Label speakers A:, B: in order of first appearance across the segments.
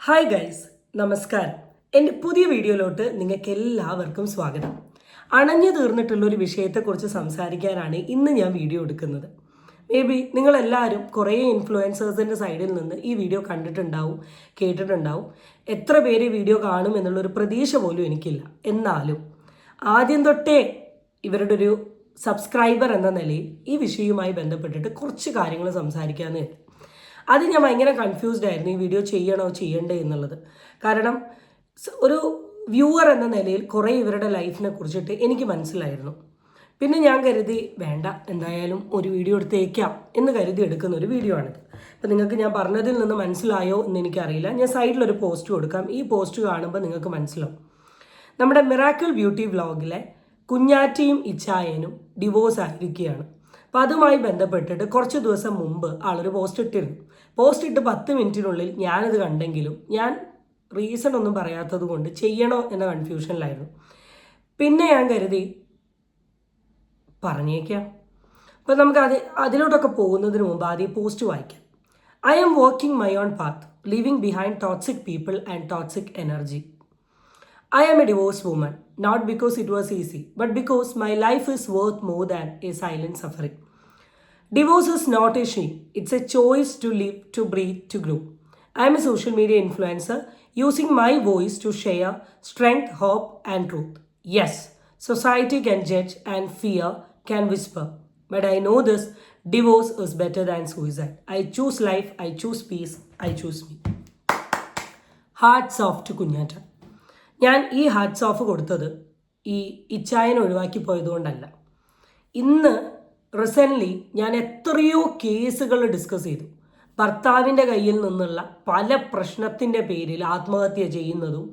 A: Hi guys, നമസ്കാരം. എൻ്റെ പുതിയ വീഡിയോയിലോട്ട് നിങ്ങൾക്ക് എല്ലാവർക്കും സ്വാഗതം. അണഞ്ഞു തീർന്നിട്ടുള്ള ഒരു വിഷയത്തെക്കുറിച്ച് സംസാരിക്കാനാണ് ഇന്ന് ഞാൻ വീഡിയോ എടുക്കുന്നത്. മേ ബി നിങ്ങളെല്ലാവരും കുറേ ഇൻഫ്ലുവൻസേഴ്സിൻ്റെ സൈഡിൽ നിന്ന് ഈ വീഡിയോ കണ്ടിട്ടുണ്ടാവും, കേട്ടിട്ടുണ്ടാവും. എത്ര പേര് വീഡിയോ കാണും എന്നുള്ളൊരു പ്രതീക്ഷ പോലും എനിക്കില്ല. എന്നാലും ആദ്യം തൊട്ടേ ഇവരുടെ ഒരു സബ്സ്ക്രൈബർ എന്ന നിലയിൽ ഈ വിഷയവുമായി ബന്ധപ്പെട്ടിട്ട് കുറച്ച് കാര്യങ്ങൾ സംസാരിക്കാമെന്ന് കരുതി. അത് ഞാൻ ഭയങ്കര കൺഫ്യൂസ്ഡ് ആയിരുന്നു, ഈ വീഡിയോ ചെയ്യണോ ചെയ്യണ്ടേ എന്നുള്ളത്. കാരണം ഒരു വ്യൂവർ എന്ന നിലയിൽ കുറേ ഇവരുടെ ലൈഫിനെ കുറിച്ചിട്ട് എനിക്ക് മനസ്സിലായിരുന്നു. പിന്നെ ഞാൻ കരുതി വേണ്ട, എന്തായാലും ഒരു വീഡിയോ എടുത്തേക്കാം എന്ന് കരുതി എടുക്കുന്ന ഒരു വീഡിയോ ആണിത്. അപ്പം നിങ്ങൾക്ക് ഞാൻ പറഞ്ഞതിൽ നിന്ന് മനസ്സിലായോ എന്ന് എനിക്കറിയില്ല. ഞാൻ സൈഡിലൊരു പോസ്റ്റ് കൊടുക്കാം. ഈ പോസ്റ്റ് കാണുമ്പോൾ നിങ്ങൾക്ക് മനസ്സിലാവും. നമ്മുടെ മിറാക്കിൾ ബ്യൂട്ടി വ്ളോഗിലെ കുഞ്ഞാറ്റയും ഇച്ചായനും ഡിവോഴ്സ് ആയിരിക്കുകയാണ്. അപ്പോൾ അതുമായി ബന്ധപ്പെട്ടിട്ട് കുറച്ച് ദിവസം മുമ്പ് ആളൊരു പോസ്റ്റ് ഇട്ടിരുന്നു. പോസ്റ്റ് ഇട്ട് 10 മിനിറ്റിനുള്ളിൽ ഞാനിത് കണ്ടെങ്കിലും ഞാൻ റീസൺ ഒന്നും പറയാത്തത് കൊണ്ട് ചെയ്യണോ എന്ന കൺഫ്യൂഷനിലായിരുന്നു. പിന്നെ ഞാൻ കരുതി പറഞ്ഞേക്കാം. അപ്പോൾ നമുക്ക് അതിലോട്ടൊക്കെ പോകുന്നതിന് മുമ്പ് ആദ്യം പോസ്റ്റ് വായിക്കാം. I am working my own path, leaving behind toxic people and toxic energy. I am a divorced woman, not because it was easy, but because my life is worth more than a silent suffering. Divorce is not a shame, it's a choice to live, to breathe, to grow. I am a social media influencer using my voice to share strength, hope, and truth. Yes, society can judge and fear can whisper, but I know this: divorce is better than suicide. I choose life, I choose peace, I choose me. Hats off to Kunyata. ഞാൻ ഈ hats off കൊടുത്തത് ഈ ഇച്ചായനെ ഒഴിവാക്കി പോയതുകൊണ്ടല്ല. ഇന്ന് recently ഞാൻ എത്രയോ കേസുകൾ discuss ചെയ്തു. ഭർത്താവിൻ്റെ കയ്യിൽ നിന്നുള്ള പല പ്രശ്നത്തിൻ്റെ പേരിൽ ആത്മഹത്യ ചെയ്യുന്നതും,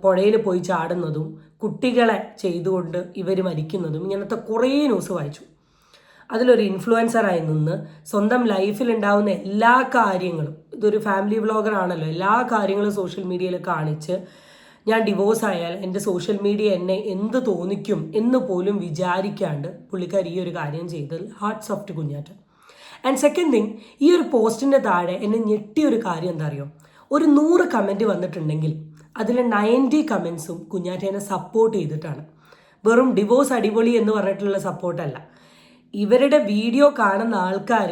A: പുഴയിൽ പോയി ചാടുന്നതും, കുട്ടികളെ ചെയ്തുകൊണ്ട് ഇവർ മരിക്കുന്നതും, ഇങ്ങനത്തെ കുറേ ന്യൂസ് വായിച്ചു. അതിലൊരു ഇൻഫ്ലുവൻസറായി നിന്ന് സ്വന്തം ലൈഫിലുണ്ടാവുന്ന എല്ലാ കാര്യങ്ങളും, ഇതൊരു ഫാമിലി വ്ളോഗറാണല്ലോ, എല്ലാ കാര്യങ്ങളും സോഷ്യൽ മീഡിയയിൽ കാണിച്ച് ഞാൻ ഡിവോഴ്സ് ആയാൽ എൻ്റെ സോഷ്യൽ മീഡിയ എന്നെ എന്ത് തോന്നിക്കും എന്ന് പോലും വിചാരിക്കാണ്ട് പുള്ളിക്കാരി ഈ ഒരു കാര്യം ചെയ്തതിൽ hats off to Kunjatta. And second thing, ഈ ഒരു പോസ്റ്റിൻ്റെ താഴെ എന്നെ ഞെട്ടിയൊരു കാര്യം എന്താ അറിയോ, ഒരു 100 കമൻറ്റ് വന്നിട്ടുണ്ടെങ്കിൽ അതിൽ 90 കമൻസും കുഞ്ഞാറ്റേനെ സപ്പോർട്ട് ചെയ്തിട്ടാണ്. വെറും ഡിവോഴ്സ് അടിപൊളി എന്ന് പറഞ്ഞിട്ടുള്ള സപ്പോർട്ടല്ല. ഇവരുടെ വീഡിയോ കാണുന്ന ആൾക്കാർ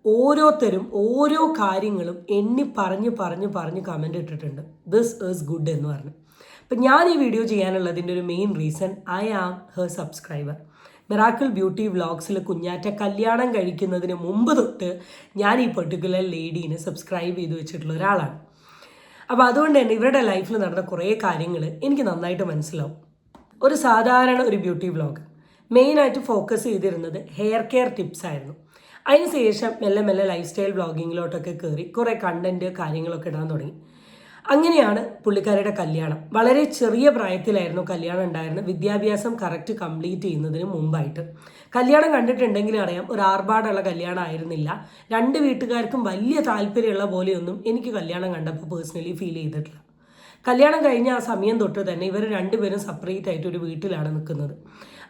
A: ഓരോരുത്തരും ഓരോ കാര്യങ്ങളും എണ്ണി പറഞ്ഞ് കമൻ്റ് ഇട്ടിട്ടുണ്ട്, ദിസ് ഈസ് ഗുഡ് എന്ന് പറഞ്ഞു. അപ്പം ഞാൻ ഈ വീഡിയോ ചെയ്യാനുള്ളതിൻ്റെ ഒരു main reason, I am her subscriber. Miracle beauty വ്ളോഗ്സിൽ കുഞ്ഞാറ്റ കല്യാണം കഴിക്കുന്നതിന് മുമ്പ് തൊട്ട് ഞാൻ ഈ പെർട്ടിക്കുലർ ലേഡീനെ സബ്സ്ക്രൈബ് ചെയ്ത് വെച്ചിട്ടുള്ള ഒരാളാണ്. അപ്പോൾ അതുകൊണ്ട് തന്നെ ഇവരുടെ ലൈഫിൽ നടന്ന കുറേ കാര്യങ്ങൾ എനിക്ക് നന്നായിട്ട് മനസ്സിലാവും. ഒരു സാധാരണ ഒരു ബ്യൂട്ടി വ്ളോഗ് മെയിനായിട്ട് ഫോക്കസ് ചെയ്തിരുന്നത് ഹെയർ കെയർ ടിപ്സ് ആയിരുന്നു. അതിനുശേഷം മെല്ലെ ലൈഫ് സ്റ്റൈൽ വ്ളോഗിങ്ങിലോട്ടൊക്കെ കയറി കുറേ കണ്ടൻറ്റ് കാര്യങ്ങളൊക്കെ ഇടാൻ തുടങ്ങി. അങ്ങനെയാണ് പുള്ളിക്കാരിയുടെ കല്യാണം. വളരെ ചെറിയ പ്രായത്തിലായിരുന്നു കല്യാണം ഉണ്ടായിരുന്നത്, വിദ്യാഭ്യാസം കറക്റ്റ് കംപ്ലീറ്റ് ചെയ്യുന്നതിന് മുമ്പായിട്ട്. കല്യാണം കണ്ടിട്ടുണ്ടെങ്കിൽ അറിയാം, ഒരു ആർഭാടമുള്ള കല്യാണം ആയിരുന്നില്ല. 2 വീട്ടുകാർക്കും വലിയ താല്പര്യമുള്ള പോലെയൊന്നും എനിക്ക് കല്യാണം കണ്ടപ്പോൾ പേഴ്സണലി ഫീൽ ചെയ്തിട്ടില്ല. കല്യാണം കഴിഞ്ഞ ആ സമയം തൊട്ട് തന്നെ ഇവർ 2 പേരും സെപ്പറേറ്റ് ആയിട്ട് ഒരു വീട്ടിലാണ് നിൽക്കുന്നത്.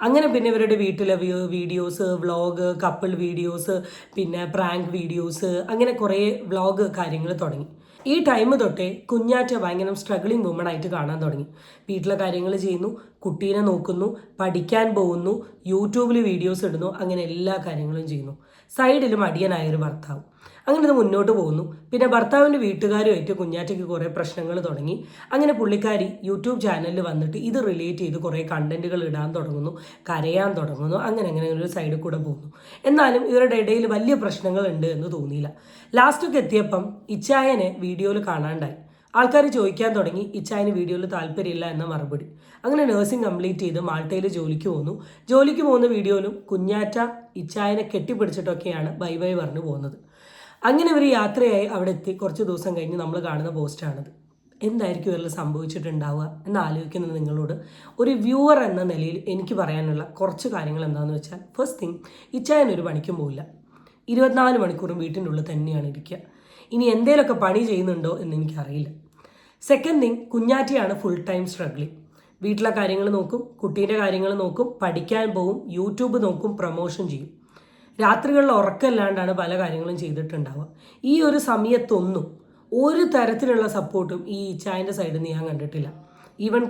A: അങ്ങനെ പിന്നെ ഇവരുടെ വീട്ടിലെ വീഡിയോസ്, വ്ളോഗ്, കപ്പിൾ വീഡിയോസ്, പിന്നെ പ്രാങ്ക് വീഡിയോസ്, അങ്ങനെ കുറേ വ്ളോഗ് കാര്യങ്ങൾ തുടങ്ങി. ഈ ടൈം തൊട്ടേ കുഞ്ഞാറ്റ ഭയങ്കര സ്ട്രഗ്ലിംഗ് വുമൺ ആയിട്ട് കാണാൻ തുടങ്ങി. വീട്ടിലെ കാര്യങ്ങൾ ചെയ്യുന്നു, കുട്ടീനെ നോക്കുന്നു, പഠിക്കാൻ പോകുന്നു, യൂട്യൂബിൽ വീഡിയോസ് ഇടുന്നു, അങ്ങനെ എല്ലാ കാര്യങ്ങളും ചെയ്യുന്നു. സൈഡിൽ മടിയനായൊരു ഭർത്താവ്. അങ്ങനെ ഇത് മുന്നോട്ട് പോകുന്നു. പിന്നെ ഭർത്താവിൻ്റെ വീട്ടുകാരുമായിട്ട് കുഞ്ഞാറ്റയ്ക്ക് കുറേ പ്രശ്നങ്ങൾ തുടങ്ങി. അങ്ങനെ പുള്ളിക്കാരി യൂട്യൂബ് ചാനലിൽ വന്നിട്ട് ഇത് റിലേറ്റ് ചെയ്ത് കുറേ കണ്ടൻറ്റുകൾ ഇടാൻ തുടങ്ങുന്നു, കരയാൻ തുടങ്ങുന്നു. അങ്ങനെ ഒരു സൈഡിൽ കൂടെ പോകുന്നു. എന്നാലും ഇവരുടെ ഇടയിൽ വലിയ പ്രശ്നങ്ങളുണ്ട് എന്ന് തോന്നിയില്ല. ലാസ്റ്റൊക്കെ എത്തിയപ്പം ഇച്ചായനെ വീഡിയോയിൽ കാണാണ്ടായി. ആൾക്കാർ ചോദിക്കാൻ തുടങ്ങി, ഇച്ചായന് വീഡിയോയിൽ താല്പര്യമില്ല എന്ന മറുപടി. അങ്ങനെ നഴ്സിംഗ് കംപ്ലീറ്റ് ചെയ്ത് മാൾട്ടയിൽ ജോലിക്ക് പോകുന്ന വീഡിയോയിലും കുഞ്ഞാറ്റ ഇച്ചായനെ കെട്ടിപ്പിടിച്ചിട്ടൊക്കെയാണ് ബൈ ബൈ പറഞ്ഞു പോകുന്നത്. അങ്ങനെ ഒരു യാത്രയായി അവിടെ എത്തി കുറച്ച് ദിവസം കഴിഞ്ഞ് നമ്മൾ കാണുന്ന പോസ്റ്റാണിത്. എന്തായിരിക്കും ഇവരിൽ സംഭവിച്ചിട്ടുണ്ടാവുക എന്ന് ആലോചിക്കുന്നത് നിങ്ങളോട് ഒരു വ്യൂവർ എന്ന നിലയിൽ എനിക്ക് പറയാനുള്ള കുറച്ച് കാര്യങ്ങൾ എന്താണെന്ന് വെച്ചാൽ, ഫസ്റ്റ് തിങ്, ഇച്ചായനൊരു പണിക്കും പോവില്ല. 24 മണിക്കൂറും വീട്ടിൻ്റെ ഉള്ളിൽ തന്നെയാണ് ഇരിക്കുക. ഇനി എന്തേലൊക്കെ പണി ചെയ്യുന്നുണ്ടോ എന്ന് എനിക്കറിയില്ല. സെക്കൻഡ് തിങ്, കുഞ്ഞാറ്റയാണ് ഫുൾ ടൈം സ്ട്രഗ്ലിങ്. വീട്ടിലെ കാര്യങ്ങൾ നോക്കും, കുട്ടീൻ്റെ കാര്യങ്ങൾ നോക്കും, പഠിക്കാൻ പോവും, യൂട്യൂബ് നോക്കും, പ്രൊമോഷൻ ചെയ്യും. രാത്രികളിൽ ഉറക്കമില്ലാണ്ടാണ് പല കാര്യങ്ങളും ചെയ്തിട്ടുണ്ടാവുക. ഈ ഒരു സമയത്തൊന്നും ഒരു തരത്തിലുള്ള സപ്പോർട്ടും ഈ ഇച്ചായൻ്റെ സൈഡിൽ നിന്ന് ഞാൻ കണ്ടിട്ടില്ല. ഈവൻ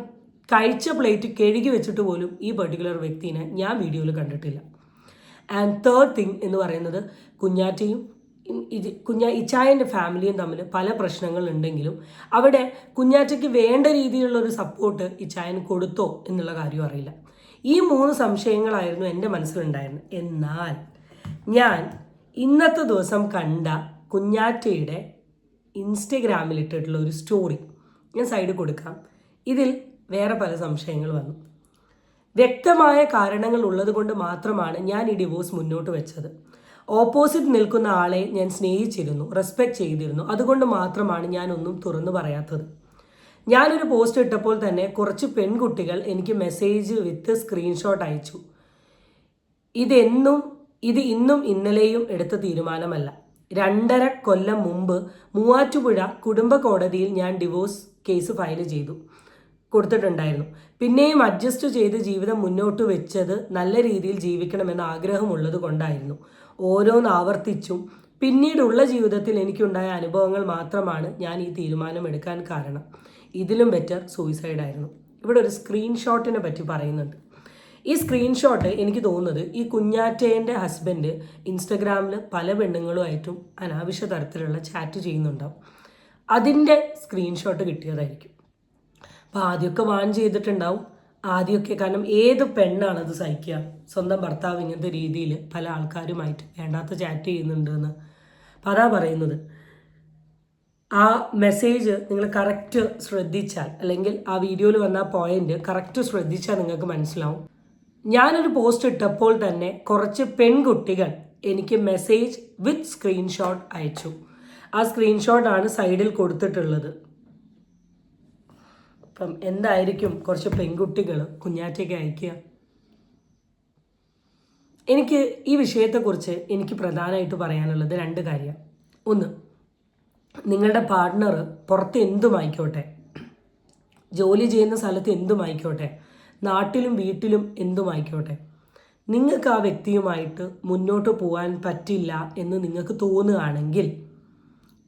A: കഴിച്ച പ്ലേറ്റ് കഴുകി വെച്ചിട്ട് പോലും ഈ പെർട്ടിക്കുലർ വ്യക്തിനെ ഞാൻ വീഡിയോയിൽ കണ്ടിട്ടില്ല. ആൻഡ് തേർഡ് തിങ് എന്ന് പറയുന്നത്, കുഞ്ഞാറ്റയും ഇച്ചായൻ്റെ ഫാമിലിയും തമ്മിൽ പല പ്രശ്നങ്ങളുണ്ടെങ്കിലും അവിടെ കുഞ്ഞാറ്റയ്ക്ക് വേണ്ട രീതിയിലുള്ളൊരു സപ്പോർട്ട് ഇച്ചായന് കൊടുത്തോ എന്നുള്ള കാര്യം അറിയില്ല. ഈ 3 സംശയങ്ങളായിരുന്നു എൻ്റെ മനസ്സിലുണ്ടായിരുന്നത്. എന്നാൽ ഞാൻ ഇന്നത്തെ ദിവസം കണ്ട കുഞ്ഞാറ്റയുടെ ഇൻസ്റ്റഗ്രാമിൽ ഇട്ടിട്ടുള്ള ഒരു സ്റ്റോറി ഞാൻ സൈഡിൽ കൊടുക്കാം. ഇതിൽ വേറെ പല സംശയങ്ങൾ വന്നു. വ്യക്തമായ കാരണങ്ങൾ ഉള്ളത് കൊണ്ട് മാത്രമാണ് ഞാൻ ഈ ഡിവോഴ്സ് മുന്നോട്ട് വെച്ചത്. ഓപ്പോസിറ്റ് നിൽക്കുന്ന ആളെ ഞാൻ സ്നേഹിച്ചിരുന്നു, റെസ്പെക്റ്റ് ചെയ്തിരുന്നു. അതുകൊണ്ട് മാത്രമാണ് ഞാനൊന്നും തുറന്നു പറയാത്തത്. ഞാനൊരു പോസ്റ്റ് ഇട്ടപ്പോൾ തന്നെ കുറച്ച് പെൺകുട്ടികൾ എനിക്ക് മെസ്സേജ് വിത്ത് സ്ക്രീൻഷോട്ട് അയച്ചു. ഇത് ഇന്നും ഇന്നലെയും എടുത്ത തീരുമാനമല്ല. 2.5 കൊല്ലം മുമ്പ് മൂവാറ്റുപുഴ കുടുംബ കോടതിയിൽ ഞാൻ ഡിവോഴ്സ് കേസ് ഫയൽ കൊടുത്തിട്ടുണ്ടായിരുന്നു. പിന്നെയും അഡ്ജസ്റ്റ് ചെയ്ത് ജീവിതം മുന്നോട്ട് വെച്ചത് നല്ല രീതിയിൽ ജീവിക്കണമെന്ന ആഗ്രഹമുള്ളത് കൊണ്ടായിരുന്നു. ഓരോന്ന് ആവർത്തിച്ചും പിന്നീടുള്ള ജീവിതത്തിൽ എനിക്കുണ്ടായ അനുഭവങ്ങൾ മാത്രമാണ് ഞാൻ ഈ തീരുമാനം എടുക്കാൻ കാരണം. ഇതിലും ബെറ്റർ സൂയിസൈഡായിരുന്നു. ഇവിടെ ഒരു സ്ക്രീൻഷോട്ടിനെ പറ്റി പറയുന്നുണ്ട്. ഈ സ്ക്രീൻഷോട്ട് എനിക്ക് തോന്നുന്നത് ഈ കുഞ്ഞാറ്റേൻ്റെ ഹസ്ബൻഡ് ഇൻസ്റ്റഗ്രാമിൽ പല പെണ്ണുങ്ങളുമായിട്ടും അനാവശ്യ തരത്തിലുള്ള ചാറ്റ് ചെയ്യുന്നുണ്ടാവും. അതിൻ്റെ സ്ക്രീൻഷോട്ട് കിട്ടിയതായിരിക്കും. അപ്പോൾ ആദ്യമൊക്കെ വാൺ ചെയ്തിട്ടുണ്ടാവും. ആദ്യമൊക്കെ, കാരണം ഏത് പെണ്ണാണത് സഹിക്കുക? സ്വന്തം ഭർത്താവ് ഇങ്ങനത്തെ രീതിയിൽ പല ആൾക്കാരുമായിട്ട് വേണ്ടാത്ത ചാറ്റ് ചെയ്യുന്നുണ്ടെന്ന്. അപ്പം അതാ പറയുന്നത്, ആ മെസ്സേജ് നിങ്ങൾ കറക്റ്റ് ശ്രദ്ധിച്ചാൽ, അല്ലെങ്കിൽ ആ വീഡിയോയിൽ വന്ന ആ പോയിന്റ് കറക്റ്റ് ശ്രദ്ധിച്ചാൽ നിങ്ങൾക്ക് മനസ്സിലാവും. ഞാനൊരു പോസ്റ്റ് ഇട്ടപ്പോൾ തന്നെ കുറച്ച് പെൺകുട്ടികൾ എനിക്ക് മെസ്സേജ് വിത്ത് സ്ക്രീൻഷോട്ട് അയച്ചു. ആ സ്ക്രീൻഷോട്ടാണ് സൈഡിൽ കൊടുത്തിട്ടുള്ളത്. അപ്പം എന്തായിരിക്കും കുറച്ച് പെൺകുട്ടികൾ കുഞ്ഞാറ്റയ്ക്ക് അയക്കുക? എനിക്ക് ഈ വിഷയത്തെക്കുറിച്ച് എനിക്ക് പ്രധാനമായിട്ട് പറയാനുള്ളത് 2 കാര്യം. ഒന്ന്, നിങ്ങളുടെ പാർട്ട്ണർ പുറത്ത് എന്തുമായിക്കോട്ടെ, ജോലി ചെയ്യുന്ന സ്ഥലത്ത് എന്തുമായിക്കോട്ടെ, നാട്ടിലും വീട്ടിലും എന്തുമായിക്കോട്ടെ, നിങ്ങൾക്ക് ആ വ്യക്തിയുമായിട്ട് മുന്നോട്ട് പോകാൻ പറ്റില്ല എന്ന് നിങ്ങൾക്ക് തോന്നുകയാണെങ്കിൽ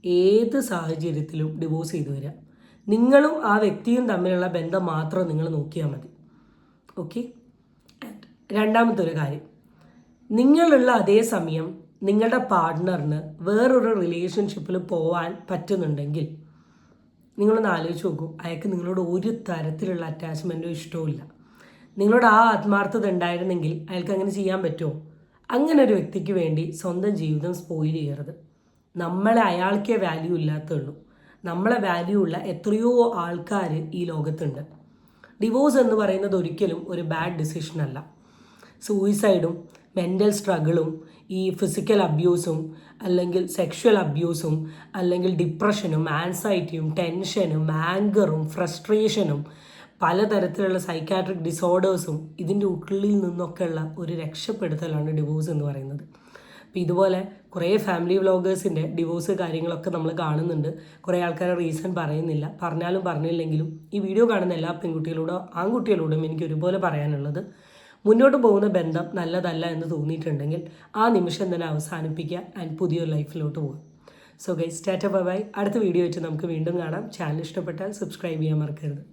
A: ഏത് സാഹചര്യത്തിലും ഡിവോഴ്സ് ചെയ്തു വരിക. നിങ്ങളും ആ വ്യക്തിയും തമ്മിലുള്ള ബന്ധം മാത്രം നിങ്ങൾ നോക്കിയാൽ മതി. ഓക്കെ. രണ്ടാമത്തെ ഒരു കാര്യം, നിങ്ങളുള്ള അതേ സമയം നിങ്ങളുടെ പാർട്ട്ണറിന് വേറൊരു റിലേഷൻഷിപ്പിൽ പോകാൻ പറ്റുന്നുണ്ടെങ്കിൽ നിങ്ങളൊന്ന് ആലോചിച്ച് നോക്കൂ. അയാൾക്ക് നിങ്ങളോട് ഒരു തരത്തിലുള്ള അറ്റാച്ച്മെൻറ്റോ ഇഷ്ടവും. നിങ്ങളോട് ആ ആത്മാർത്ഥത ഉണ്ടായിരുന്നെങ്കിൽ അയാൾക്ക് അങ്ങനെ ചെയ്യാൻ പറ്റുമോ? അങ്ങനെ ഒരു വ്യക്തിക്ക് വേണ്ടി സ്വന്തം ജീവിതം സ്പോയിൽ ചെയ്യരുത്. നമ്മളെ അയാൾക്കേ വാല്യൂ ഇല്ലാത്തുള്ളൂ. നമ്മളെ വാല്യൂ ഉള്ള എത്രയോ ആൾക്കാർ ഈ ലോകത്തുണ്ട്. ഡിവോഴ്സ് എന്ന് പറയുന്നത് ഒരിക്കലും ഒരു ബാഡ് ഡിസിഷനല്ല. സൂയിസൈഡും മെൻ്റൽ സ്ട്രഗിളും ഈ ഫിസിക്കൽ അബ്യൂസും അല്ലെങ്കിൽ സെക്ഷൽ അബ്യൂസും അല്ലെങ്കിൽ ഡിപ്രഷനും ആൻസൈറ്റിയും ടെൻഷനും ആങ്കറും ഫ്രസ്ട്രേഷനും പലതരത്തിലുള്ള സൈക്കാട്രിക് ഡിസോർഡേഴ്സും ഇതിൻ്റെ ഉള്ളിൽ നിന്നൊക്കെയുള്ള ഒരു രക്ഷപ്പെടുത്തലാണ് ഡിവോഴ്സ് എന്ന് പറയുന്നത്. അപ്പോൾ ഇതുപോലെ കുറേ ഫാമിലി വ്ളോഗേഴ്സിൻ്റെ ഡിവോഴ്സ് കാര്യങ്ങളൊക്കെ നമ്മൾ കാണുന്നുണ്ട്. കുറേ ആൾക്കാരെ റീസൺ പറയുന്നില്ല. പറഞ്ഞാലും പറഞ്ഞില്ലെങ്കിലും ഈ വീഡിയോ കാണുന്ന എല്ലാ പെൺകുട്ടികളോടും ആൺകുട്ടികളോടും എനിക്ക് ഒരുപോലെ പറയാനുള്ളത്, മുന്നോട്ട് പോകുന്ന ബന്ധം നല്ലതല്ല എന്ന് തോന്നിയിട്ടുണ്ടെങ്കിൽ ആ നിമിഷം തന്നെ അവസാനിപ്പിക്കുക ആൻഡ് പുതിയൊരു ലൈഫിലോട്ട് പോകുക. So guys, Tata bye bye. അടുത്ത വീഡിയോ വെച്ച് നമുക്ക് വീണ്ടും കാണാം. ചാനൽ ഇഷ്ടപ്പെട്ടാൽ സബ്സ്ക്രൈബ് ചെയ്യാൻ മറക്കരുത്.